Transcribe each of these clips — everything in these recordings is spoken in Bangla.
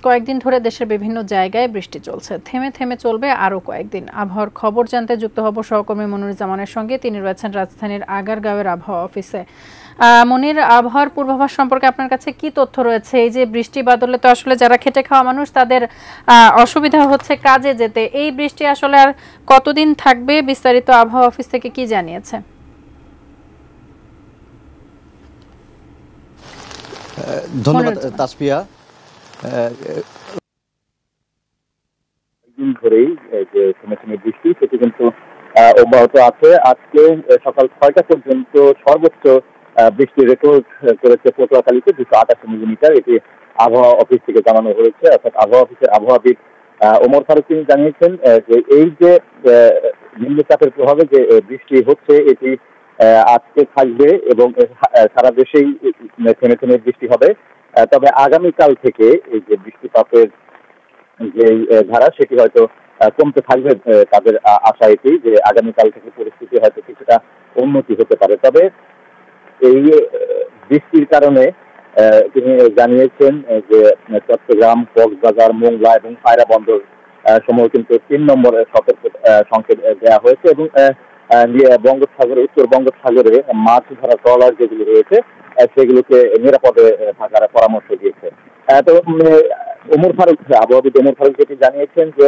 কয়েকদিন ধরে দেশের বিভিন্ন জায়গায় বৃষ্টি চলছে। থেমে থেমে চলবে আরও কয়েকদিন। আবহাওয়ার খবর জানতে যুক্ত হব সহকর্মী মনিরুজ্জামানের সঙ্গে। তিনি রয়েছেন রাজধানীর আগারগাঁওয়ের আবহাওয়া অফিসে। মনির, আবহাওয়ার পূর্বাভাস সম্পর্কে আপনার কাছে কি তথ্য রয়েছে? এই যে বৃষ্টি বাদলে তো আসলে যারা খেটে খাওয়া মানুষ তাদের অসুবিধা হচ্ছে কাজে যেতে। এই বৃষ্টি আসলে আর কতদিন থাকবে? বিস্তারিত আবহাওয়া অফিস থেকে কি জানিয়েছে? ধন্যবাদ তাসফিয়া। দিন ধরেই যে থেমে থেমে বৃষ্টি সেটি কিন্তু অব্যাহত আছে। আজকে সকাল 6টা পর্যন্ত সর্বোচ্চ বৃষ্টির রেকর্ড করেছে পটুয়াখালীতে 288 মিলিমিটার। এটি আবহাওয়া অফিস থেকে জানানো হয়েছে। অর্থাৎ আবহাওয়া অফিসের আবহাওয়াবিদ ওমর ফারুক তিনি জানিয়েছেন যে এই যে নিম্নচাপের প্রভাবে যে বৃষ্টি হচ্ছে এটি আজকে থাকবে এবং সারা দেশেই থেমে থেমে বৃষ্টি হবে। তবে আগামীকাল থেকে এই যে বৃষ্টিপাতের যে ধারা সেটি হয়তো কমতে থাকবে। তাদের আশা এটি যে আগামীকাল থেকে পরিস্থিতি হয়তো কিছুটা উন্নতি হতে পারে। তবে এই বৃষ্টির কারণে তিনি জানিয়েছেন যে চট্টগ্রাম, কক্সবাজার, মোংলা এবং পায়রা বন্দর সমূহ কিন্তু 3 নম্বরের সতর্ক সংকেত দেওয়া হয়েছে এবং বঙ্গোপসাগরে, উত্তর বঙ্গোপসাগরে মাছ ধরা ট্রলার যেগুলো রয়েছে সেগুলোকে নিরাপদে থাকার পরামর্শ দিয়েছে। তো ওমর ফারুক, আবহাওয়াবিদ ওমর ফারুক যেটি জানিয়েছেন যে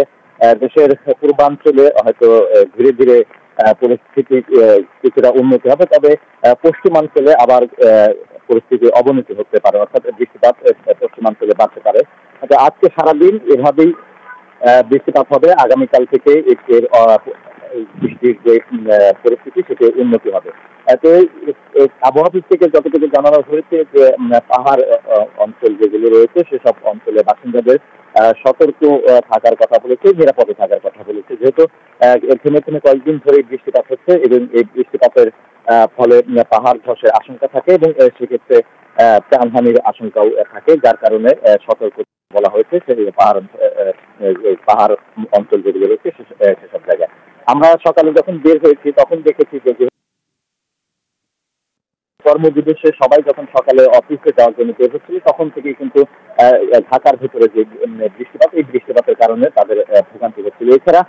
দেশের পূর্বাঞ্চলে হয়তো ধীরে ধীরে পরিস্থিতি কিছুটা উন্নতি হবে, তবে পশ্চিমাঞ্চলে আবার পরিস্থিতি অবনতি হতে পারে, অর্থাৎ বৃষ্টিপাত পশ্চিমাঞ্চলে বাড়তে পারে। আজকে সারাদিন এভাবেই বৃষ্টিপাত হবে। আগামীকাল থেকে এর বৃষ্টির যে পরিস্থিতি সেটি উন্নতি হবে। তো আবহাওয়া অফিস থেকে যতটুকু জানানো হয়েছে যে পাহাড় অঞ্চল যেগুলো রয়েছে সেসব অঞ্চলে বাসিন্দাদের সতর্ক থাকার কথা বলেছে, নিরাপদে থাকার কথা বলেছে। যেহেতু থেমে থেমে কয়েকদিন ধরে বৃষ্টিপাত হচ্ছে এবং এই বৃষ্টিপাতের ফলে পাহাড় ধসের আশঙ্কা থাকে এবং সেক্ষেত্রে প্রাণহানির আশঙ্কাও থাকে, যার কারণে সতর্ক বলা হয়েছে সেই পাহাড় অঞ্চল যেগুলো রয়েছে সেসব জায়গায়। আমরা সকালে যখন বের হয়েছি তখন দেখেছি যে কর্মবিদেশে সবাই যখন সকালে অফিসে যাওয়ার জন্য বের হচ্ছিল তখন থেকেই কিন্তু ঢাকার ভিতরে যে বৃষ্টিপাত, এই বৃষ্টিপাতের কারণে তাদের ভোগান্তি হচ্ছিল। এছাড়া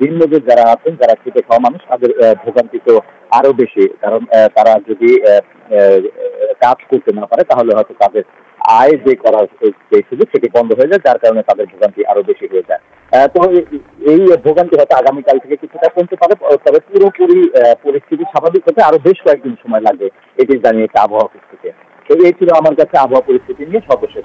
দিনমজুর যারা আছেন, যারা খেটে খাওয়া মানুষ, তাদের ভোগান্তি তো আরো বেশি, কারণ তারা যদি কাজ করতে না পারে তাহলে হয়তো তাদের আয় যে করার যে সুযোগ সেটি বন্ধ হয়ে যায়, যার কারণে তাদের ভোগান্তি আরো বেশি হয়ে যায়। তো এই ভোগান্তি হয়তো আগামীকাল থেকে কিছুটা কমতে পারে, তবে পুরোপুরি পরিস্থিতি স্বাভাবিক হতে আরো বেশ কয়েকদিন সময় লাগবে, এটি জানিয়েছে আবহাওয়া অফিস থেকে। তো এই ছিল আমার কাছে আবহাওয়া পরিস্থিতি নিয়ে সর্বশেষ।